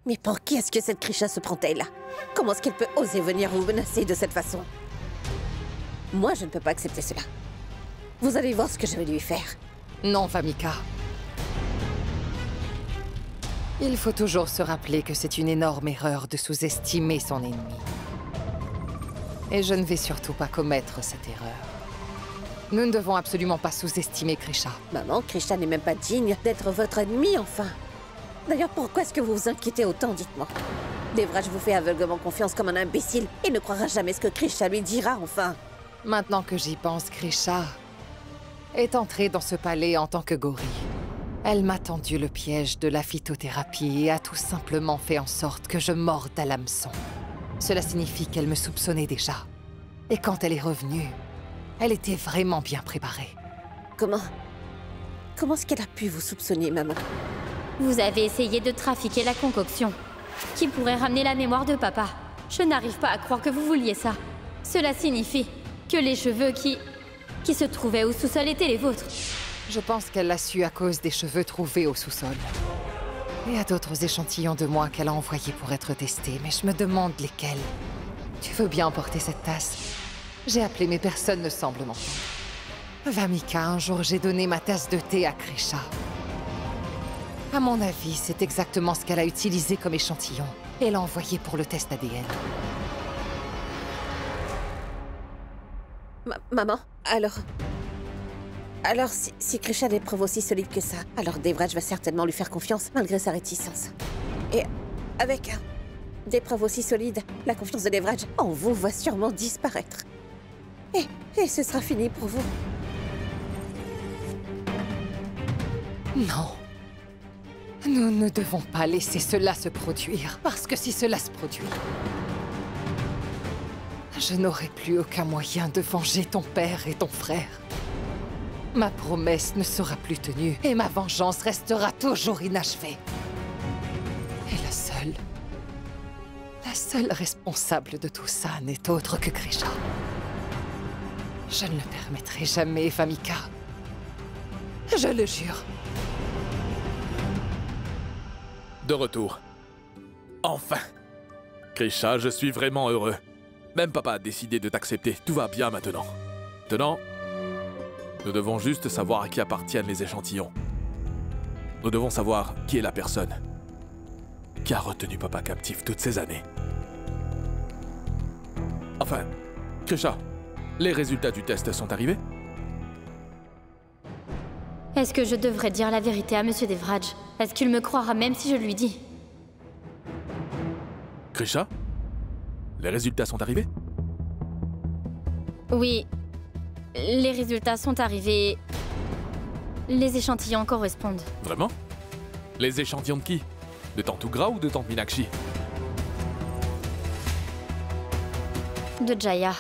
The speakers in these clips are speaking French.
Mais pour qui est-ce que cette Krisha se prend-elle? Comment est-ce qu'elle peut oser venir vous menacer de cette façon? Moi, je ne peux pas accepter cela. Vous allez voir ce que je vais lui faire. Non, Famika. Il faut toujours se rappeler que c'est une énorme erreur de sous-estimer son ennemi. Et je ne vais surtout pas commettre cette erreur. Nous ne devons absolument pas sous-estimer Krisha. Maman, Krisha n'est même pas digne d'être votre ennemi, enfin. D'ailleurs, pourquoi est-ce que vous vous inquiétez autant, dites-moi? Devraj vous fait aveuglement confiance comme un imbécile et ne croira jamais ce que Krisha lui dira, enfin. Maintenant que j'y pense, Krisha est entrée dans ce palais en tant que gorille. Elle m'a tendu le piège de la phytothérapie et a tout simplement fait en sorte que je morde à l'hameçon. Cela signifie qu'elle me soupçonnait déjà. Et quand elle est revenue, elle était vraiment bien préparée. Comment est-ce qu'elle a pu vous soupçonner, maman? Vous avez essayé de trafiquer la concoction, qui pourrait ramener la mémoire de papa. Je n'arrive pas à croire que vous vouliez ça. Cela signifie que les cheveux qui se trouvaient au sous-sol étaient les vôtres. Je pense qu'elle l'a su à cause des cheveux trouvés au sous-sol. Et à d'autres échantillons de moi qu'elle a envoyés pour être testés, mais je me demande lesquels. Tu veux bien emporter cette tasse? J'ai appelé mais personne ne semble m'entendre. Famika, un jour j'ai donné ma tasse de thé à Krisha. À mon avis, c'est exactement ce qu'elle a utilisé comme échantillon. Et l'a envoyé pour le test ADN. Maman, alors si Krisha a des preuves aussi solides que ça, alors Devraj va certainement lui faire confiance malgré sa réticence. Et avec des preuves aussi solides, la confiance de Devraj en vous va sûrement disparaître. Et ce sera fini pour vous. Non. Nous ne devons pas laisser cela se produire, parce que si cela se produit, je n'aurai plus aucun moyen de venger ton père et ton frère. Ma promesse ne sera plus tenue, et ma vengeance restera toujours inachevée. Et la seule responsable de tout ça n'est autre que Krisha. Je ne le permettrai jamais, Famika. Je le jure. De retour. Enfin! Krisha, je suis vraiment heureux. Même papa a décidé de t'accepter. Tout va bien maintenant. Maintenant, nous devons juste savoir à qui appartiennent les échantillons. Nous devons savoir qui est la personne qui a retenu papa captif toutes ces années. Enfin, Krisha, les résultats du test sont arrivés? Est-ce que je devrais dire la vérité à Monsieur Devraj? Est-ce qu'il me croira même si je lui dis? Krisha, les résultats sont arrivés? Oui, les résultats sont arrivés. Les échantillons correspondent. Vraiment? Les échantillons de qui? De Tante Ougra ou de Tante Meenakshi? De Jaya.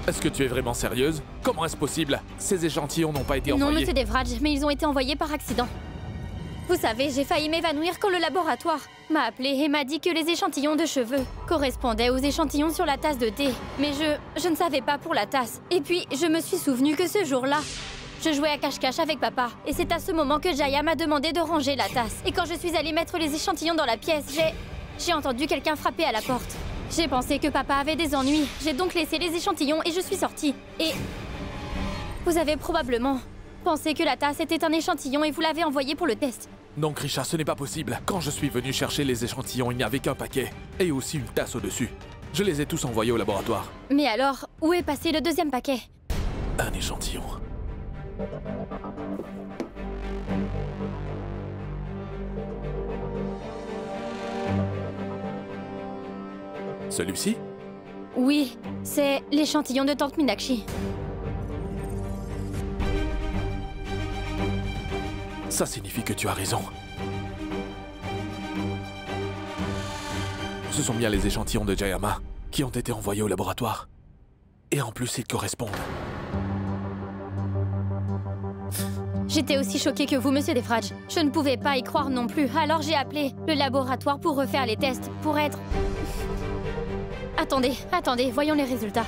Est-ce que tu es vraiment sérieuse? Comment est-ce possible? Ces échantillons n'ont pas été envoyés. Non, Monsieur Devraj, mais ils ont été envoyés par accident. Vous savez, j'ai failli m'évanouir quand le laboratoire m'a appelé et m'a dit que les échantillons de cheveux correspondaient aux échantillons sur la tasse de thé. Mais je ne savais pas pour la tasse. Et puis, je me suis souvenu que ce jour-là, je jouais à cache-cache avec papa. Et c'est à ce moment que Jaya m'a demandé de ranger la tasse. Et quand je suis allée mettre les échantillons dans la pièce, j'ai entendu quelqu'un frapper à la porte. J'ai pensé que papa avait des ennuis. J'ai donc laissé les échantillons et je suis sortie. Et vous avez probablement pensé que la tasse était un échantillon et vous l'avez envoyé pour le test. Non, Krisha, ce n'est pas possible. Quand je suis venu chercher les échantillons, il n'y avait qu'un paquet. Et aussi une tasse au-dessus. Je les ai tous envoyés au laboratoire. Mais alors, où est passé le deuxième paquet? Un échantillon. Celui-ci? Oui, c'est l'échantillon de Tante Meenakshi. Ça signifie que tu as raison. Ce sont bien les échantillons de Jayama qui ont été envoyés au laboratoire. Et en plus, ils correspondent. J'étais aussi choquée que vous, Monsieur Devraj. Je ne pouvais pas y croire non plus, alors j'ai appelé le laboratoire pour refaire les tests, pour être... Attendez, voyons les résultats.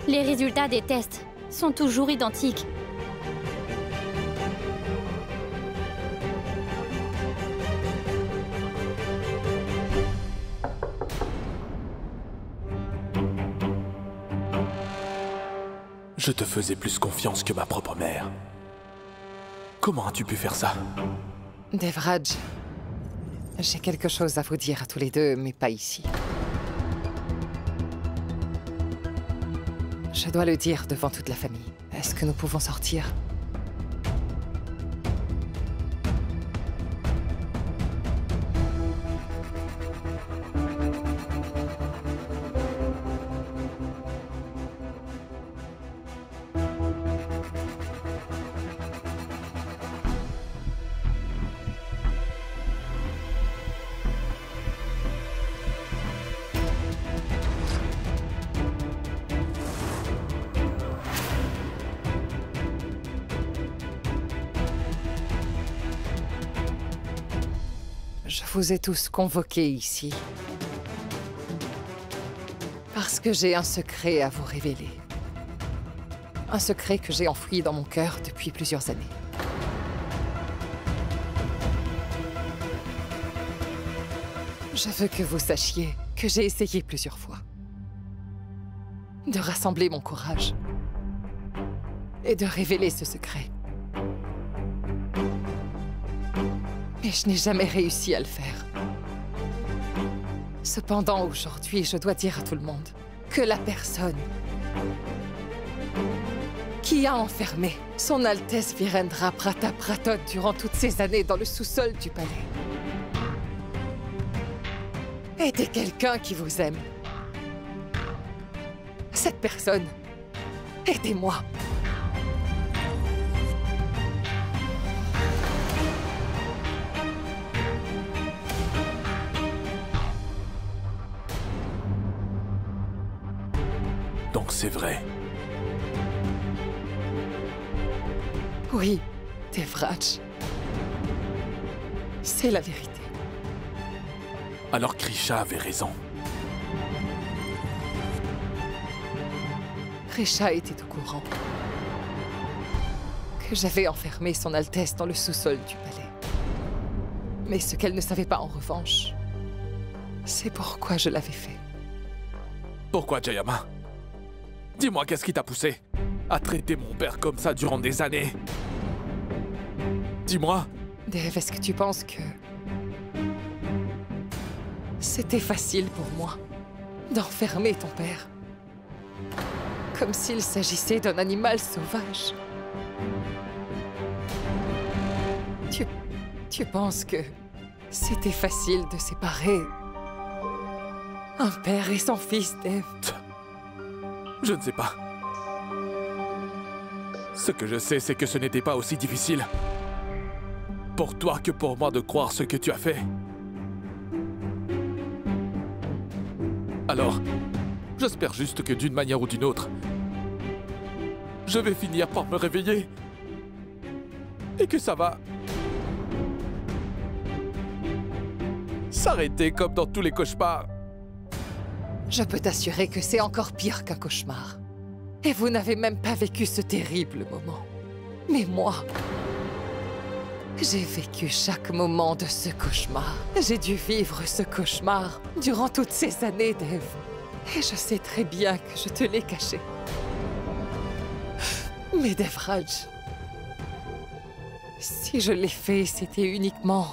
Les résultats des tests sont toujours identiques. Je te faisais plus confiance que ma propre mère. Comment as-tu pu faire ça? Devraj, j'ai quelque chose à vous dire à tous les deux, mais pas ici. Je dois le dire devant toute la famille. Est-ce que nous pouvons sortir? Je vous ai tous convoqués ici. Parce que j'ai un secret à vous révéler. Un secret que j'ai enfoui dans mon cœur depuis plusieurs années. Je veux que vous sachiez que j'ai essayé plusieurs fois de rassembler mon courage et de révéler ce secret. Mais je n'ai jamais réussi à le faire. Cependant, aujourd'hui, je dois dire à tout le monde que la personne qui a enfermé Son Altesse Virendra Pratapratot durant toutes ces années dans le sous-sol du palais était quelqu'un qui vous aime. Cette personne était moi. Donc c'est vrai. Oui, Devraj. C'est la vérité. Alors Krisha avait raison. Krisha était au courant que j'avais enfermé Son Altesse dans le sous-sol du palais. Mais ce qu'elle ne savait pas en revanche, c'est pourquoi je l'avais fait. Pourquoi, Jayama? Dis-moi, qu'est-ce qui t'a poussé à traiter mon père comme ça durant des années? Dis-moi. Dev, est-ce que tu penses que c'était facile pour moi d'enfermer ton père? Comme s'il s'agissait d'un animal sauvage. Tu penses que c'était facile de séparer un père et son fils, Dev? Je ne sais pas. Ce que je sais, c'est que ce n'était pas aussi difficile pour toi que pour moi de croire ce que tu as fait. Alors, j'espère juste que d'une manière ou d'une autre, je vais finir par me réveiller et que ça va s'arrêter comme dans tous les cauchemars. Je peux t'assurer que c'est encore pire qu'un cauchemar. Et vous n'avez même pas vécu ce terrible moment. Mais moi, j'ai vécu chaque moment de ce cauchemar. J'ai dû vivre ce cauchemar durant toutes ces années, Dev. Et je sais très bien que je te l'ai caché. Mais Devraj, si je l'ai fait, c'était uniquement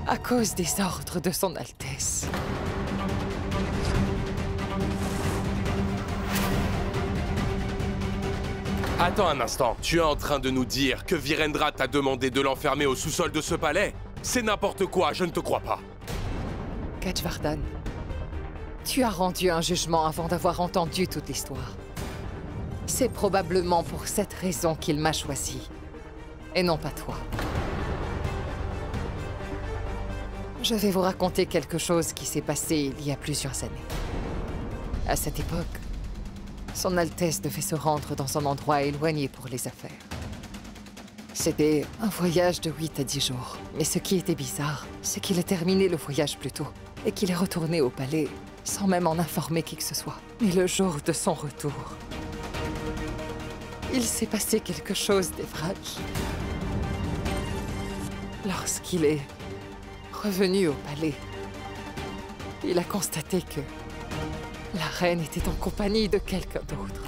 à cause des ordres de Son Altesse. Attends un instant, tu es en train de nous dire que Virendra t'a demandé de l'enfermer au sous-sol de ce palais? C'est n'importe quoi, je ne te crois pas. Gajvardhan, tu as rendu un jugement avant d'avoir entendu toute l'histoire. C'est probablement pour cette raison qu'il m'a choisi, et non pas toi. Je vais vous raconter quelque chose qui s'est passé il y a plusieurs années. À cette époque, Son Altesse devait se rendre dans un endroit éloigné pour les affaires. C'était un voyage de 8 à 10 jours. Mais ce qui était bizarre, c'est qu'il a terminé le voyage plus tôt et qu'il est retourné au palais sans même en informer qui que ce soit. Mais le jour de son retour, il s'est passé quelque chose d'Evraj. Lorsqu'il est revenu au palais, il a constaté que la reine était en compagnie de quelqu'un d'autre.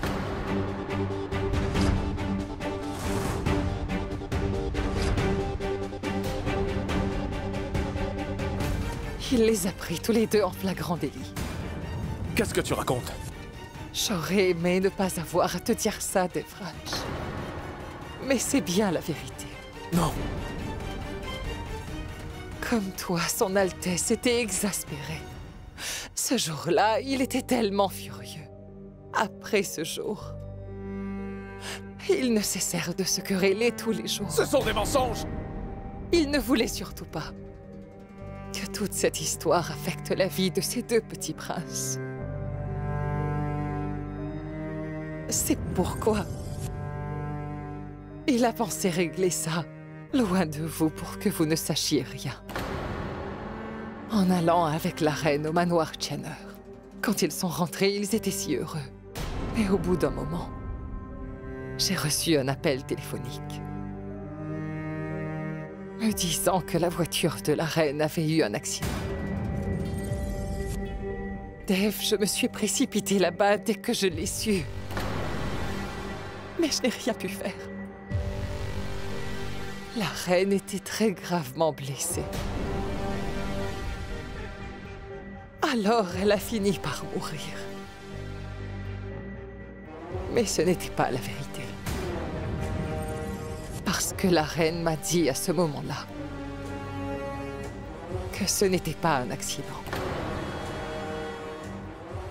Il les a pris tous les deux en flagrant délit. Qu'est-ce que tu racontes? J'aurais aimé ne pas avoir à te dire ça, Devraj. Mais c'est bien la vérité. Non. Comme toi, son Altesse était exaspérée. Ce jour-là, il était tellement furieux. Après ce jour, ils ne cessèrent de se quereller tous les jours. Ce sont des mensonges! Il ne voulait surtout pas que toute cette histoire affecte la vie de ces deux petits princes. C'est pourquoi il a pensé régler ça loin de vous pour que vous ne sachiez rien. En allant avec la reine au manoir Tjenner. Quand ils sont rentrés, ils étaient si heureux. Mais au bout d'un moment, j'ai reçu un appel téléphonique me disant que la voiture de la reine avait eu un accident. Dev, je me suis précipitée là-bas dès que je l'ai su. Mais je n'ai rien pu faire. La reine était très gravement blessée. Alors elle a fini par mourir. Mais ce n'était pas la vérité. Parce que la reine m'a dit à ce moment-là que ce n'était pas un accident.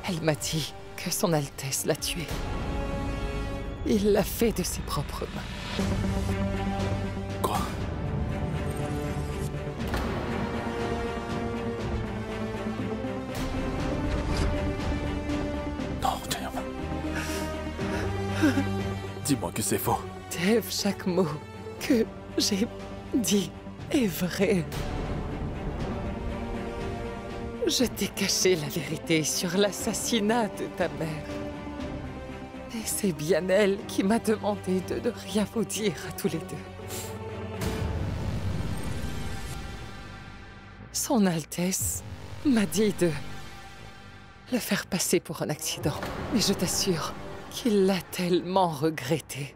Elle m'a dit que son Altesse l'a tué. Il l'a fait de ses propres mains. Quoi? Non, Dev. Dis-moi que c'est faux. Dev, chaque mot que j'ai dit est vrai. Je t'ai caché la vérité sur l'assassinat de ta mère. Et c'est bien elle qui m'a demandé de ne rien vous dire à tous les deux. Son Altesse m'a dit de le faire passer pour un accident. Mais je t'assure qu'il l'a tellement regretté.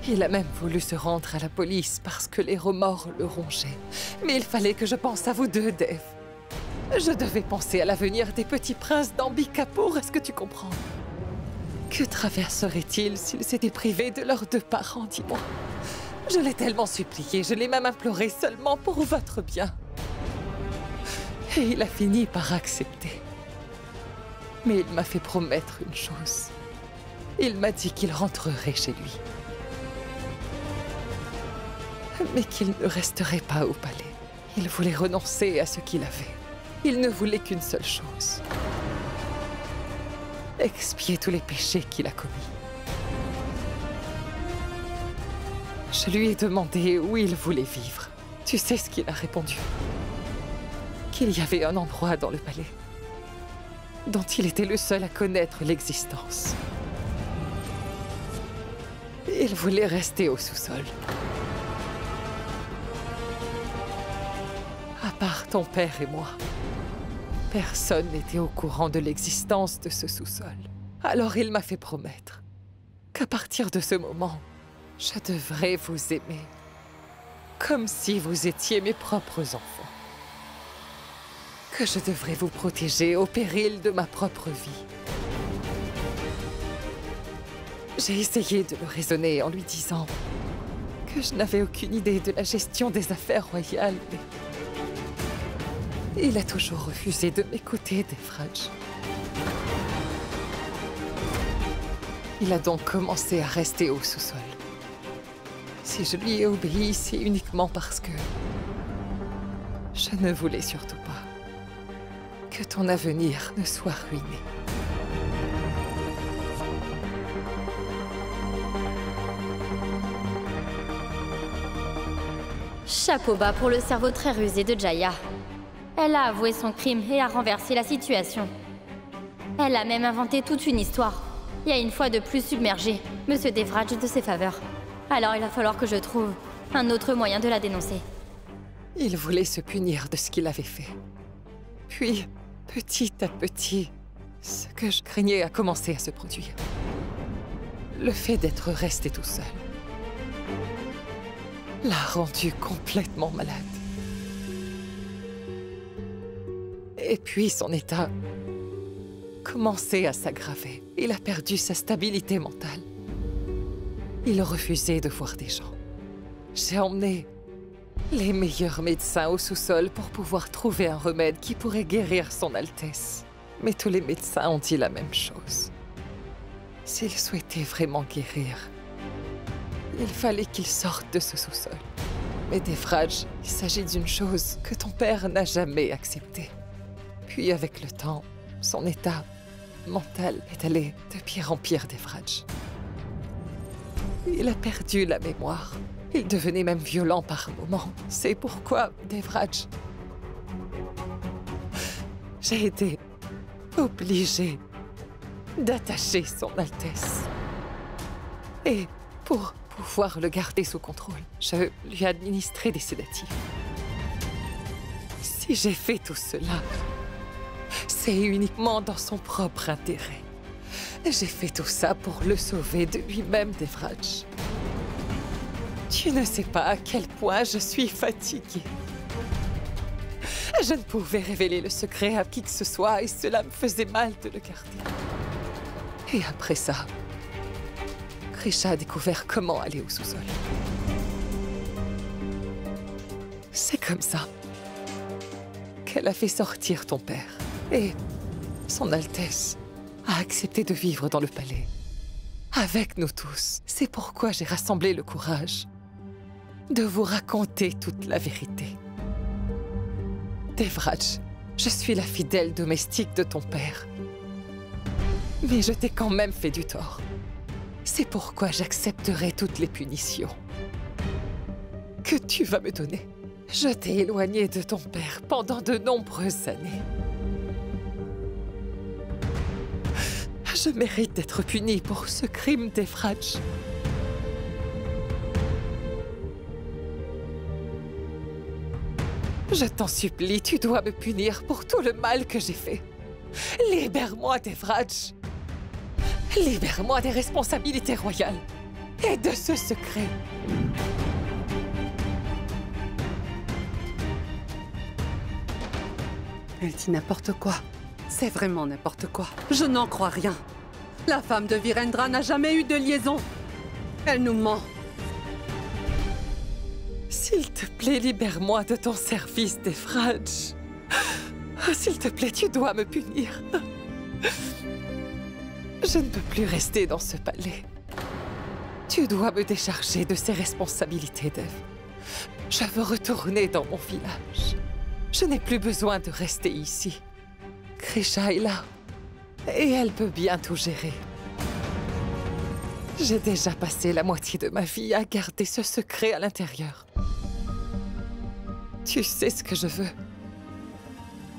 Il a même voulu se rendre à la police parce que les remords le rongeaient. Mais il fallait que je pense à vous deux, Dev. Je devais penser à l'avenir des petits princes d'Ambikapour, est-ce que tu comprends? Que traverseraient-ils s'ils s'étaient privés de leurs deux parents, dis-moi? Je l'ai tellement supplié, je l'ai même imploré seulement pour votre bien. Et il a fini par accepter. Mais il m'a fait promettre une chose. Il m'a dit qu'il rentrerait chez lui. Mais qu'il ne resterait pas au palais. Il voulait renoncer à ce qu'il avait. Il ne voulait qu'une seule chose. Expier tous les péchés qu'il a commis. Je lui ai demandé où il voulait vivre. Tu sais ce qu'il a répondu? Qu'il y avait un endroit dans le palais dont il était le seul à connaître l'existence. Il voulait rester au sous-sol. À part ton père et moi, personne n'était au courant de l'existence de ce sous-sol. Alors il m'a fait promettre qu'à partir de ce moment, je devrais vous aimer comme si vous étiez mes propres enfants. Que je devrais vous protéger au péril de ma propre vie. J'ai essayé de le raisonner en lui disant que je n'avais aucune idée de la gestion des affaires royales, mais il a toujours refusé de m'écouter, Devraj. Il a donc commencé à rester au sous-sol. Si je lui ai obéi, c'est uniquement parce que je ne voulais surtout pas que ton avenir ne soit ruiné. Chapeau bas pour le cerveau très rusé de Jaya. Elle a avoué son crime et a renversé la situation. Elle a même inventé toute une histoire. Et a une fois de plus submergé Monsieur Devraj de ses faveurs. Alors il va falloir que je trouve un autre moyen de la dénoncer. Il voulait se punir de ce qu'il avait fait. Puis, petit à petit, ce que je craignais a commencé à se produire. Le fait d'être resté tout seul l'a rendu complètement malade. Et puis son état commençait à s'aggraver. Il a perdu sa stabilité mentale. Il refusait de voir des gens. J'ai emmené les meilleurs médecins au sous-sol pour pouvoir trouver un remède qui pourrait guérir son Altesse. Mais tous les médecins ont dit la même chose. S'il souhaitait vraiment guérir, il fallait qu'il sorte de ce sous-sol. Mais Devraj, il s'agit d'une chose que ton père n'a jamais acceptée. Puis avec le temps, son état mental est allé de pire en pire, Devraj. Il a perdu la mémoire. Il devenait même violent par moments. C'est pourquoi, Devraj, j'ai été obligée d'attacher son Altesse. Et pour pouvoir le garder sous contrôle, je lui ai administré des sédatifs. Si j'ai fait tout cela, c'est uniquement dans son propre intérêt. J'ai fait tout ça pour le sauver de lui-même, Devraj. Tu ne sais pas à quel point je suis fatiguée. Je ne pouvais révéler le secret à qui que ce soit et cela me faisait mal de le garder. Et après ça, Krisha a découvert comment aller au sous-sol. C'est comme ça qu'elle a fait sortir ton père. Et son Altesse a accepté de vivre dans le palais. Avec nous tous. C'est pourquoi j'ai rassemblé le courage de vous raconter toute la vérité. Devraj, je suis la fidèle domestique de ton père. Mais je t'ai quand même fait du tort. C'est pourquoi j'accepterai toutes les punitions que tu vas me donner. Je t'ai éloigné de ton père pendant de nombreuses années. Je mérite d'être punie pour ce crime, Devraj. Je t'en supplie, tu dois me punir pour tout le mal que j'ai fait. Libère-moi, Devraj. Libère-moi des responsabilités royales et de ce secret. Elle dit n'importe quoi. C'est vraiment n'importe quoi. Je n'en crois rien. La femme de Virendra n'a jamais eu de liaison. Elle nous ment. S'il te plaît, libère-moi de ton service, Devraj. S'il te plaît, tu dois me punir. Je ne peux plus rester dans ce palais. Tu dois me décharger de ces responsabilités, Dev. Je veux retourner dans mon village. Je n'ai plus besoin de rester ici. Krisha est là. Et elle peut bien tout gérer. J'ai déjà passé la moitié de ma vie à garder ce secret à l'intérieur. Tu sais ce que je veux.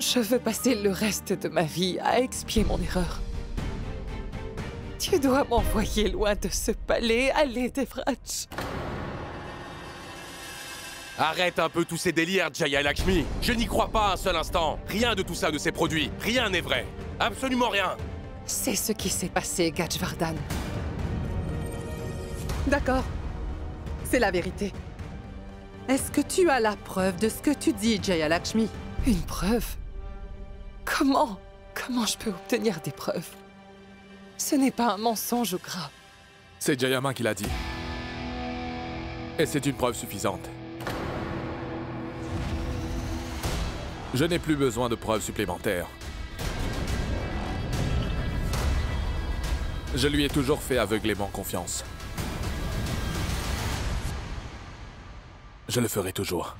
Je veux passer le reste de ma vie à expier mon erreur. Tu dois m'envoyer loin de ce palais. Allez, Devraj. Arrête un peu tous ces délires, Jaya Lakshmi. Je n'y crois pas un seul instant. Rien de tout ça ne s'est produit. Rien n'est vrai. Absolument rien. C'est ce qui s'est passé, Gajvardhan. D'accord. C'est la vérité. Est-ce que tu as la preuve de ce que tu dis, Jaya Lakshmi? Une preuve? Comment je peux obtenir des preuves? Ce n'est pas un mensonge ou gras. C'est Jayama qui l'a dit. Et c'est une preuve suffisante. Je n'ai plus besoin de preuves supplémentaires. Je lui ai toujours fait aveuglément confiance. Je le ferai toujours.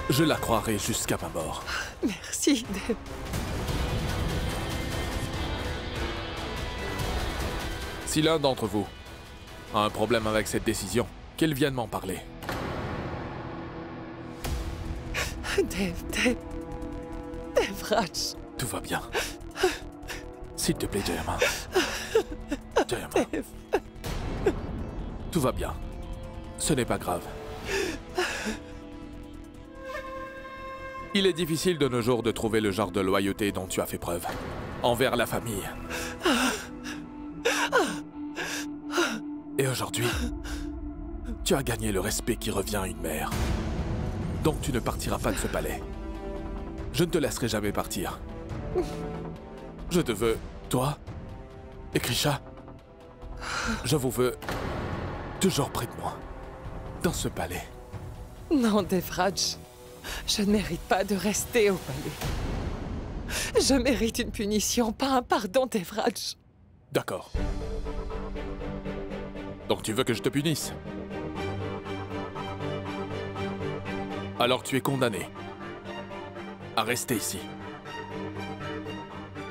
Je la croirai jusqu'à ma mort. Merci, Dev. Si l'un d'entre vous a un problème avec cette décision, qu'il vienne m'en parler. Devraj. Tout va bien. S'il te plaît, Jayama. Jayama. Tout va bien. Ce n'est pas grave. Il est difficile de nos jours de trouver le genre de loyauté dont tu as fait preuve. Envers la famille. Et aujourd'hui, tu as gagné le respect qui revient à une mère. Donc tu ne partiras pas de ce palais. Je ne te laisserai jamais partir. Je te veux, toi et Krisha. Je vous veux toujours près de moi, dans ce palais. Non, Devraj. Je ne mérite pas de rester au palais. Je mérite une punition, pas un pardon, Devraj. D'accord. Donc tu veux que je te punisse? Alors tu es condamné à rester ici.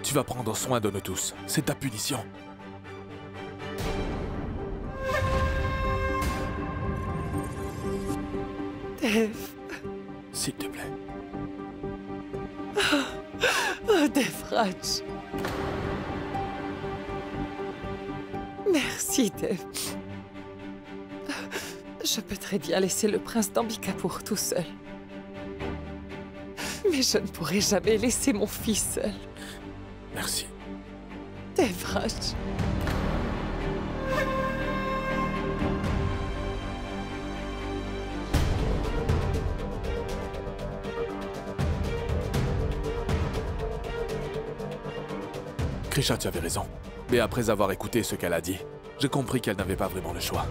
Tu vas prendre soin de nous tous. C'est ta punition. Dev... S'il te plaît. Oh, Devraj. Merci, Dev. Je peux très bien laisser le prince d'Ambikapour tout seul. Mais je ne pourrai jamais laisser mon fils seul. Merci. Devraj. Krisha, tu avais raison. Mais après avoir écouté ce qu'elle a dit, j'ai compris qu'elle n'avait pas vraiment le choix.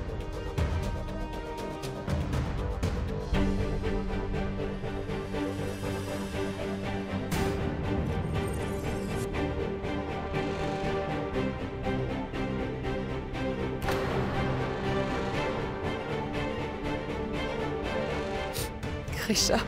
Krisha.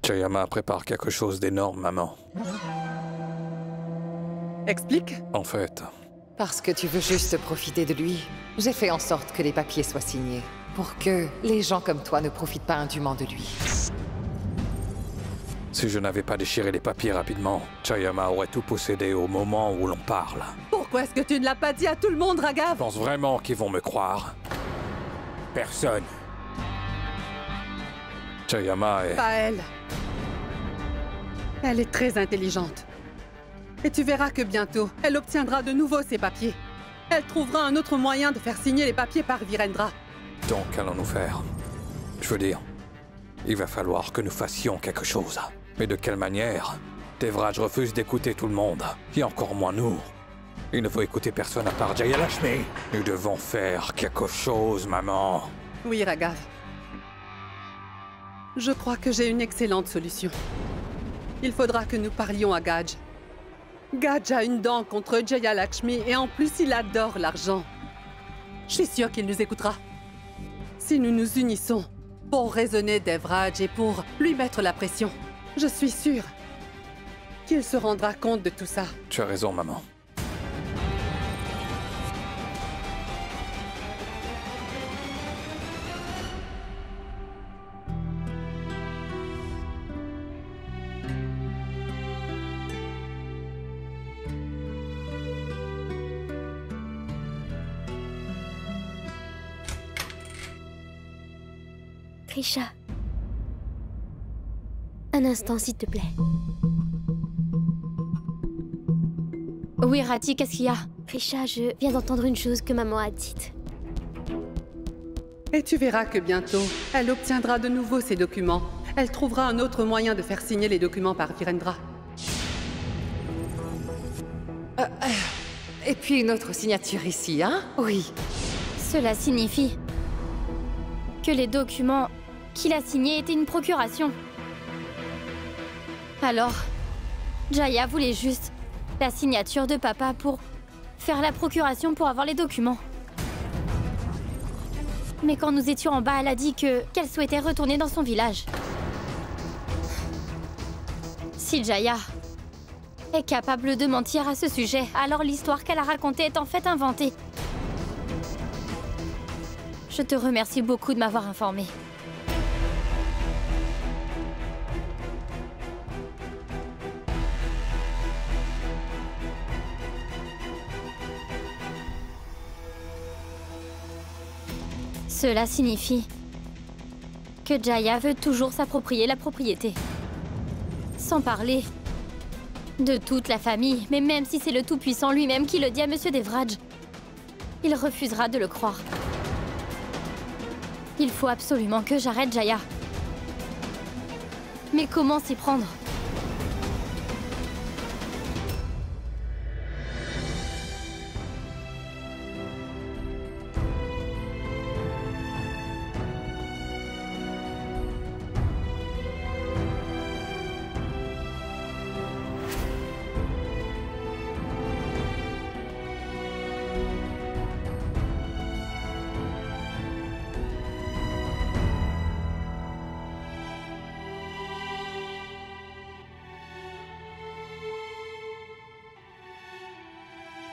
Jayama prépare quelque chose d'énorme, maman. Explique. En fait, Parce que tu veux juste profiter de lui, j'ai fait en sorte que les papiers soient signés. Pour que les gens comme toi ne profitent pas indûment de lui. si je n'avais pas déchiré les papiers rapidement, Jayama aurait tout possédé au moment où l'on parle. Pourquoi est-ce que tu ne l'as pas dit à tout le monde, Je Raghav? pense vraiment qu'ils vont me croire. Personne. Jayama est... Pas elle. Elle est très intelligente. Et tu verras que bientôt, elle obtiendra de nouveau ses papiers. Elle trouvera un autre moyen de faire signer les papiers par Virendra. Donc, qu'allons-nous faire? Je veux dire, il va falloir que nous fassions quelque chose. Mais de quelle manière? Devraj refuse d'écouter tout le monde, et encore moins nous. Il ne veut écouter personne à part Jayalakshmi. Nous devons faire quelque chose, maman. Oui, Raghav. Je crois que j'ai une excellente solution. Il faudra que nous parlions à Gaj. Gaj a une dent contre Jayalakshmi et en plus il adore l'argent. Je suis sûre qu'il nous écoutera. Si nous nous unissons pour raisonner Devraj et pour lui mettre la pression, je suis sûre qu'il se rendra compte de tout ça. Tu as raison, maman. Krisha. Un instant, s'il te plaît. Oui, Rati, qu'est-ce qu'il y a? Krisha, je viens d'entendre une chose que maman a dite. Et tu verras que bientôt, elle obtiendra de nouveau ses documents. Elle trouvera un autre moyen de faire signer les documents par Virendra. Et puis une autre signature ici, hein? Oui. Cela signifie que les documents qu'il a signés étaient une procuration. Alors, Jaya voulait juste la signature de papa pour faire la procuration pour avoir les documents. Mais quand nous étions en bas, elle a dit qu'elle souhaitait retourner dans son village. Si Jaya est capable de mentir à ce sujet, alors l'histoire qu'elle a racontée est en fait inventée. Je te remercie beaucoup de m'avoir informée. Cela signifie que Jaya veut toujours s'approprier la propriété. Sans parler de toute la famille, mais même si c'est le Tout-Puissant lui-même qui le dit à Monsieur Devraj, il refusera de le croire. Il faut absolument que j'arrête Jaya. Mais comment s'y prendre ?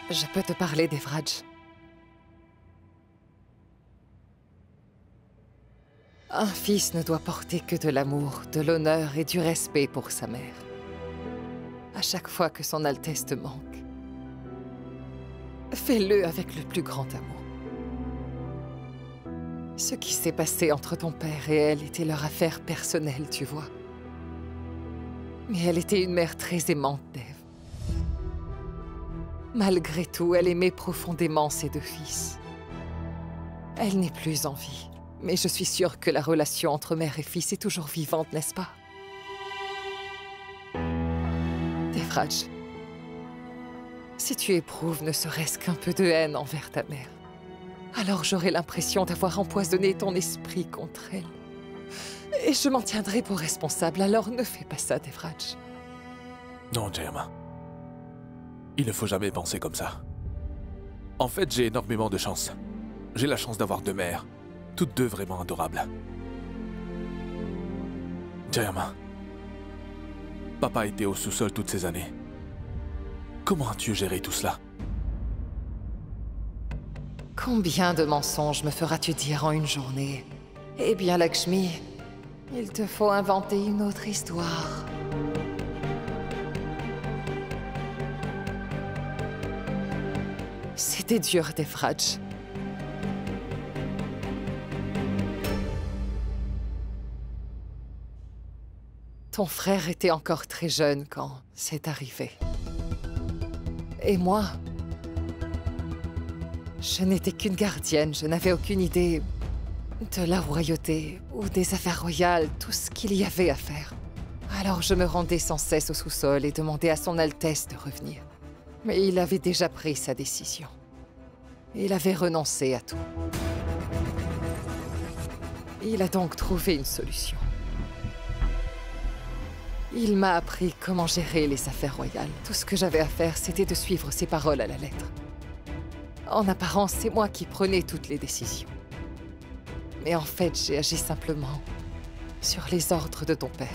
Je peux te parler, Devraj. Un fils ne doit porter que de l'amour, de l'honneur et du respect pour sa mère. À chaque fois que son Altesse te manque, fais-le avec le plus grand amour. Ce qui s'est passé entre ton père et elle était leur affaire personnelle, tu vois. Mais elle était une mère très aimante, Dev. Malgré tout, elle aimait profondément ses deux fils. Elle n'est plus en vie, mais je suis sûre que la relation entre mère et fils est toujours vivante, n'est-ce pas? Devraj, si tu éprouves ne serait-ce qu'un peu de haine envers ta mère, alors j'aurai l'impression d'avoir empoisonné ton esprit contre elle. Et je m'en tiendrai pour responsable, alors ne fais pas ça, Devraj. Non, Jayama. Il ne faut jamais penser comme ça. En fait, j'ai énormément de chance. J'ai la chance d'avoir deux mères, toutes deux vraiment adorables. Jayama, papa était au sous-sol toutes ces années. Comment as-tu géré tout cela? Combien de mensonges me feras-tu dire en une journée? Eh bien, Lakshmi, il te faut inventer une autre histoire. C'était dur, Devraj. Ton frère était encore très jeune quand c'est arrivé. Et moi, je n'étais qu'une gardienne, je n'avais aucune idée de la royauté ou des affaires royales, tout ce qu'il y avait à faire. Alors je me rendais sans cesse au sous-sol et demandais à son Altesse de revenir. Mais il avait déjà pris sa décision. Il avait renoncé à tout. Il a donc trouvé une solution. Il m'a appris comment gérer les affaires royales. Tout ce que j'avais à faire, c'était de suivre ses paroles à la lettre. En apparence, c'est moi qui prenais toutes les décisions. Mais en fait, j'ai agi simplement sur les ordres de ton père.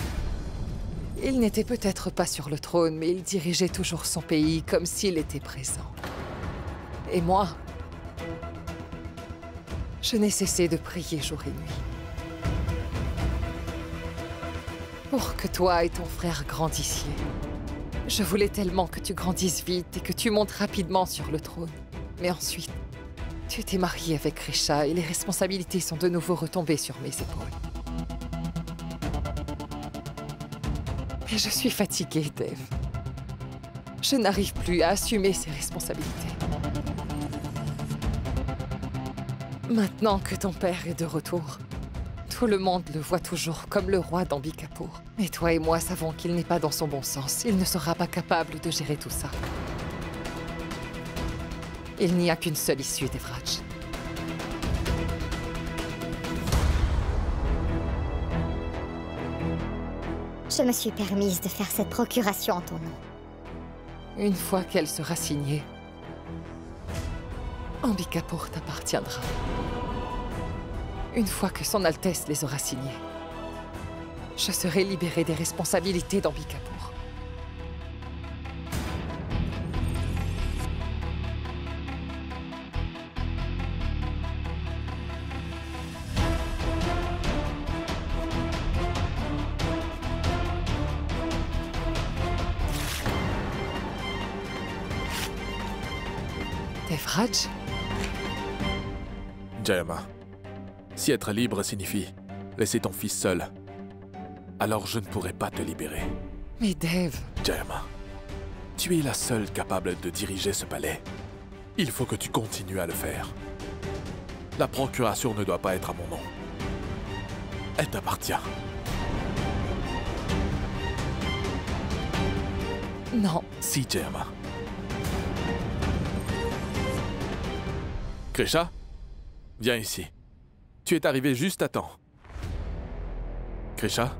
Il n'était peut-être pas sur le trône, mais il dirigeait toujours son pays comme s'il était présent. Et moi, je n'ai cessé de prier jour et nuit. Pour que toi et ton frère grandissiez. Je voulais tellement que tu grandisses vite et que tu montes rapidement sur le trône. Mais ensuite, tu t'es marié avec Risha et les responsabilités sont de nouveau retombées sur mes épaules. Mais je suis fatiguée, Dev. Je n'arrive plus à assumer ces responsabilités. Maintenant que ton père est de retour, tout le monde le voit toujours comme le roi d'Ambikapur. Mais toi et moi savons qu'il n'est pas dans son bon sens. Il ne sera pas capable de gérer tout ça. Il n'y a qu'une seule issue, Devraj. Je me suis permise de faire cette procuration en ton nom. Une fois qu'elle sera signée, Ambikapur t'appartiendra. Une fois que Son Altesse les aura signés, je serai libérée des responsabilités d'Ambikapur. Devraj? Jayama, si être libre signifie laisser ton fils seul, alors je ne pourrai pas te libérer. Mais Dev... Jayama, tu es la seule capable de diriger ce palais. Il faut que tu continues à le faire. La procuration ne doit pas être à mon nom. Elle t'appartient. Non. Si, Jayama. Krisha, viens ici. Tu es arrivé juste à temps. Krisha,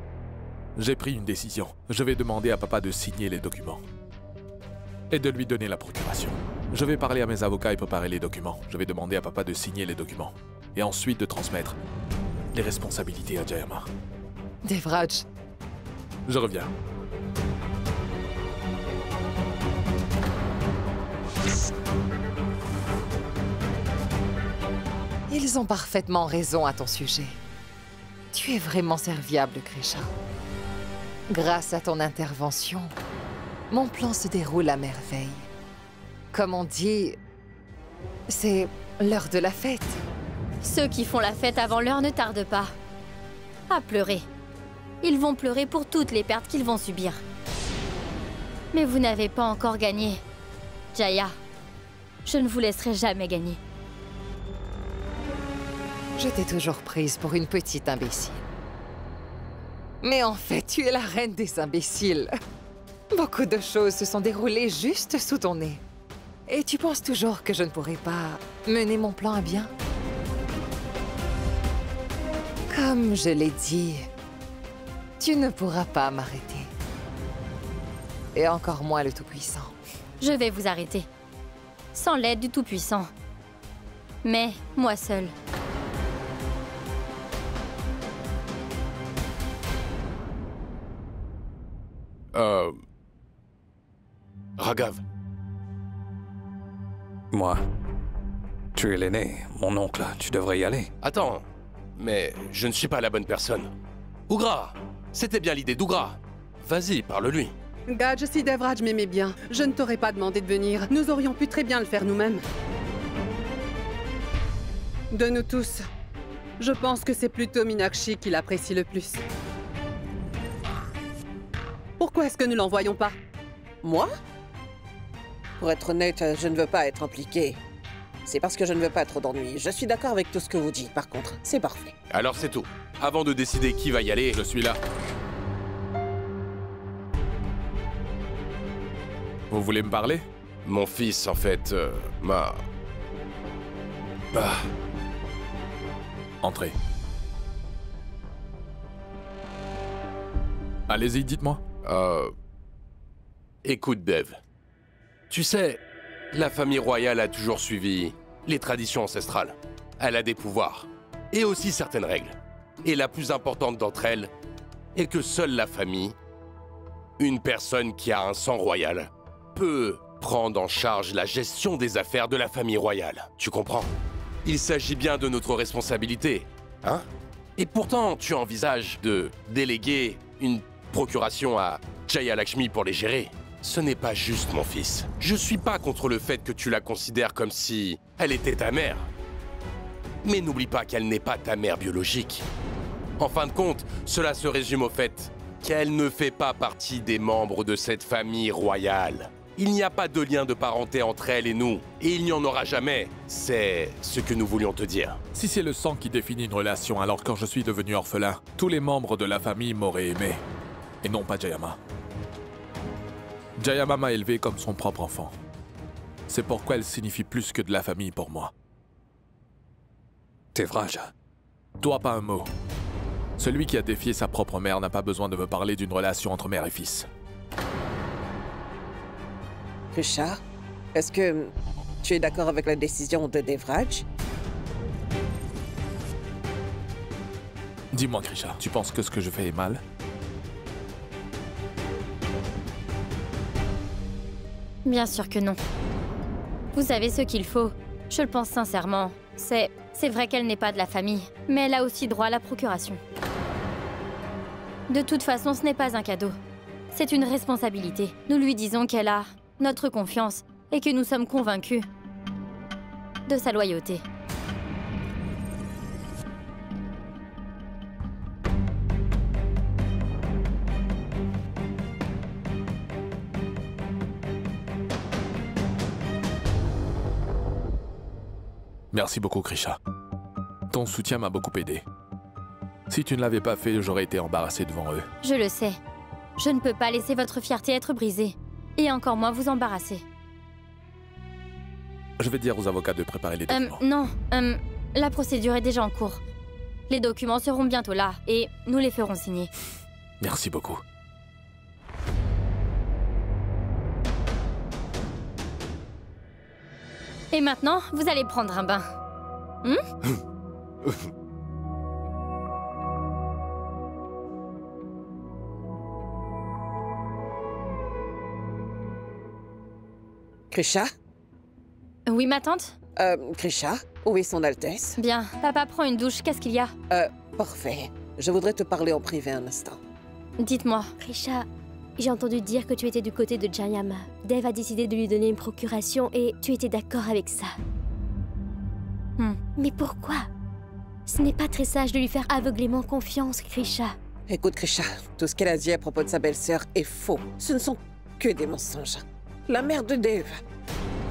j'ai pris une décision. Je vais demander à papa de signer les documents. Et de lui donner la procuration. Je vais parler à mes avocats et préparer les documents. Je vais demander à papa de signer les documents. Et ensuite de transmettre les responsabilités à Jayama. Devraj. Je reviens. Ils ont parfaitement raison à ton sujet. Tu es vraiment serviable, Krisha. Grâce à ton intervention, mon plan se déroule à merveille. Comme on dit, c'est l'heure de la fête. Ceux qui font la fête avant l'heure ne tardent pas à pleurer. Ils vont pleurer pour toutes les pertes qu'ils vont subir. Mais vous n'avez pas encore gagné. Jaya, je ne vous laisserai jamais gagner. Je t'ai toujours prise pour une petite imbécile. Mais en fait, tu es la reine des imbéciles. Beaucoup de choses se sont déroulées juste sous ton nez. Et tu penses toujours que je ne pourrai pas mener mon plan à bien? Comme je l'ai dit, tu ne pourras pas m'arrêter. Et encore moins le Tout-Puissant. Je vais vous arrêter. Sans l'aide du Tout-Puissant. Mais moi seule. Raghav. Moi, tu es l'aîné, mon oncle, tu devrais y aller. Attends, mais je ne suis pas la bonne personne. Ugra, c'était bien l'idée d'Ugra. Vas-y, parle-lui. Gadge, si Devraj m'aimait bien, je ne t'aurais pas demandé de venir. Nous aurions pu très bien le faire nous-mêmes. De nous tous, je pense que c'est plutôt Meenakshi qui l'apprécie le plus. Pourquoi est-ce que nous l'envoyons pas? Moi? Pour être honnête, je ne veux pas être impliquée. C'est parce que je ne veux pas trop d'ennuis. Je suis d'accord avec tout ce que vous dites, par contre. C'est parfait. Alors c'est tout. Avant de décider qui va y aller, Je suis là. Vous voulez me parler? mon fils, en fait, m'a... Entrez. Allez-y, dites-moi. Écoute, Dev. Tu sais, la famille royale a toujours suivi les traditions ancestrales. Elle a des pouvoirs. Et aussi certaines règles. Et la plus importante d'entre elles est que seule la famille, une personne qui a un sang royal, peut prendre en charge la gestion des affaires de la famille royale. Tu comprends? Il s'agit bien de notre responsabilité, hein? Et pourtant, tu envisages de déléguer une procuration à Jaya Lakshmi pour les gérer. Ce n'est pas juste, mon fils. Je suis pas contre le fait que tu la considères comme si elle était ta mère. Mais n'oublie pas qu'elle n'est pas ta mère biologique. En fin de compte, cela se résume au fait qu'elle ne fait pas partie des membres de cette famille royale. Il n'y a pas de lien de parenté entre elle et nous, et il n'y en aura jamais. C'est ce que nous voulions te dire. Si c'est le sang qui définit une relation, alors quand je suis devenu orphelin, tous les membres de la famille m'auraient aimé, et non pas Jayama. Jayama m'a élevé comme son propre enfant. C'est pourquoi elle signifie plus que de la famille pour moi. Devraj. Toi, pas un mot. Celui qui a défié sa propre mère n'a pas besoin de me parler d'une relation entre mère et fils. Krisha, est-ce que tu es d'accord avec la décision de Devraj? Dis-moi, Krisha, tu penses que ce que je fais est mal? Bien sûr que non. Vous avez ce qu'il faut. Je le pense sincèrement. C'est vrai qu'elle n'est pas de la famille, mais elle a aussi droit à la procuration. De toute façon, ce n'est pas un cadeau. C'est une responsabilité. Nous lui disons qu'elle a notre confiance et que nous sommes convaincus de sa loyauté. Merci beaucoup, Krisha. Ton soutien m'a beaucoup aidé. Si tu ne l'avais pas fait, j'aurais été embarrassé devant eux. Je le sais. Je ne peux pas laisser votre fierté être brisée. Et encore moins vous embarrasser. Je vais dire aux avocats de préparer les documents. Non, la procédure est déjà en cours. Les documents seront bientôt là et nous les ferons signer. Merci beaucoup. Et maintenant, vous allez prendre un bain. Krisha? Oui, ma tante? Krisha, où est son Altesse? Bien, papa prend une douche, qu'est-ce qu'il y a? Parfait. Je voudrais te parler en privé un instant. Dites-moi. Krisha, j'ai entendu dire que tu étais du côté de Jayama. Dev a décidé de lui donner une procuration et tu étais d'accord avec ça. Mais pourquoi? Ce n'est pas très sage de lui faire aveuglément confiance, Krisha. Écoute, Krisha, tout ce qu'elle a dit à propos de sa belle-sœur est faux. Ce ne sont que des mensonges. La mère de Dev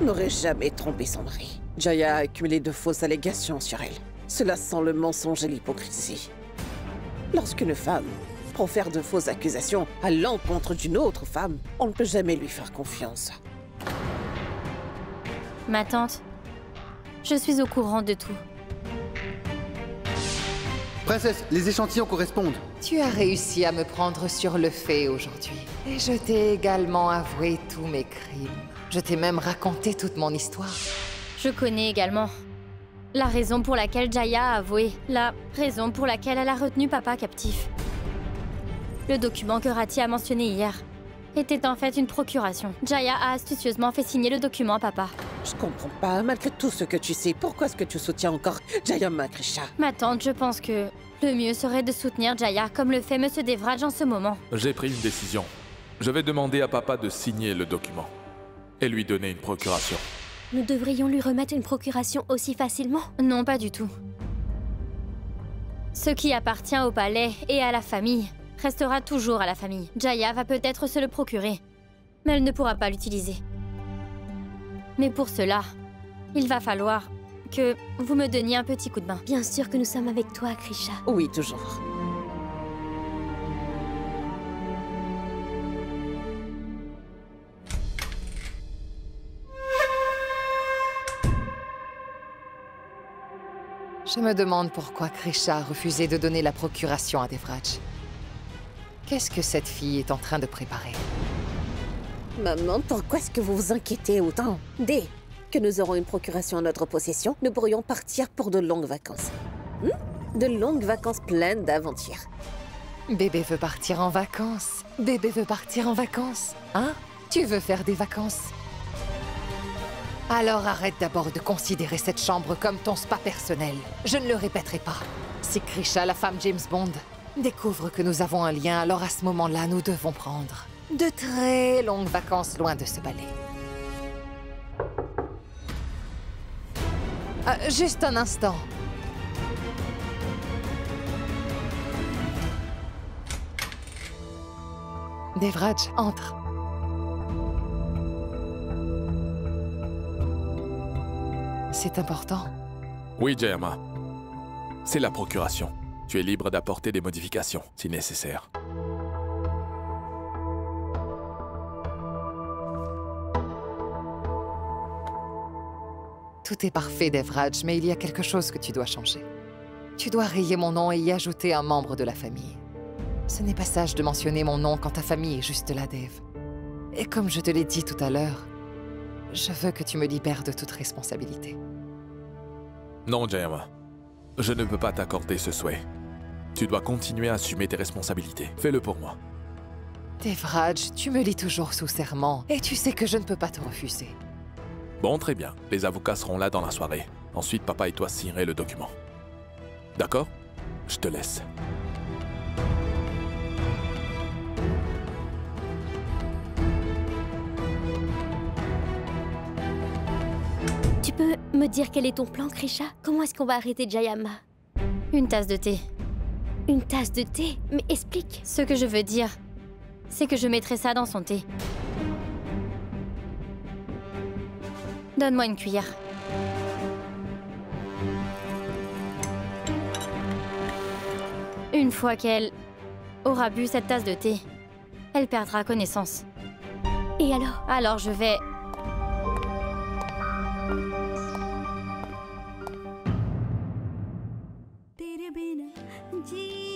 n'aurait jamais trompé son mari. Jaya a accumulé de fausses allégations sur elle. Cela sent le mensonge et l'hypocrisie. Lorsqu'une femme profère de fausses accusations à l'encontre d'une autre femme, on ne peut jamais lui faire confiance. Ma tante, je suis au courant de tout. Princesse, les échantillons correspondent. Tu as réussi à me prendre sur le fait aujourd'hui. Et je t'ai également avoué tous mes crimes. Je t'ai même raconté toute mon histoire. Je connais également la raison pour laquelle Jaya a avoué, la raison pour laquelle elle a retenu papa captif. Le document que Rati a mentionné hier était en fait une procuration. Jaya a astucieusement fait signer le document à papa. Je comprends pas, malgré tout ce que tu sais, pourquoi est-ce que tu soutiens encore Jayama, Krisha? Ma tante, je pense que le mieux serait de soutenir Jaya comme le fait Monsieur Devraj en ce moment. J'ai pris une décision. Je vais demander à papa de signer le document et lui donner une procuration. Nous devrions lui remettre une procuration aussi facilement? Non, pas du tout. Ce qui appartient au palais et à la famille restera toujours à la famille. Jaya va peut-être se le procurer, mais elle ne pourra pas l'utiliser. Mais pour cela, il va falloir que vous me donniez un petit coup de main. Bien sûr que nous sommes avec toi, Krisha. Oui, toujours. Je me demande pourquoi Krisha a refusé de donner la procuration à Devraj. Qu'est-ce que cette fille est en train de préparer? Maman, pourquoi est-ce que vous vous inquiétez autant? Dès que nous aurons une procuration en notre possession, nous pourrions partir pour de longues vacances. De longues vacances pleines d'aventures. Bébé veut partir en vacances. Bébé veut partir en vacances. Hein? Tu veux faire des vacances? Alors arrête d'abord de considérer cette chambre comme ton spa personnel. Je ne le répéterai pas. Si Krisha, la femme James Bond, découvre que nous avons un lien, alors à ce moment-là, nous devons prendre de très longues vacances loin de ce balai. Juste un instant. Devraj, entre. C'est important. Oui, Jayama. C'est la procuration. Tu es libre d'apporter des modifications, si nécessaire. Tout est parfait, Devraj, mais il y a quelque chose que tu dois changer. Tu dois rayer mon nom et y ajouter un membre de la famille. Ce n'est pas sage de mentionner mon nom quand ta famille est juste là, Dev. Et comme je te l'ai dit tout à l'heure, je veux que tu me libères de toute responsabilité. Non, Jayama. Je ne peux pas t'accorder ce souhait. Tu dois continuer à assumer tes responsabilités. Fais-le pour moi. Devraj, tu me lis toujours sous serment, et tu sais que je ne peux pas te refuser. Bon, très bien. Les avocats seront là dans la soirée. Ensuite, papa et toi signerez le document. D'accord? Je te laisse. Tu peux me dire quel est ton plan, Krisha? Comment est-ce qu'on va arrêter Jayama? Une tasse de thé. Une tasse de thé? Mais explique. Ce que je veux dire, c'est que je mettrai ça dans son thé. Donne-moi une cuillère. Une fois qu'elle aura bu cette tasse de thé, elle perdra connaissance. Et alors? Alors je vais... तेरे बिना जी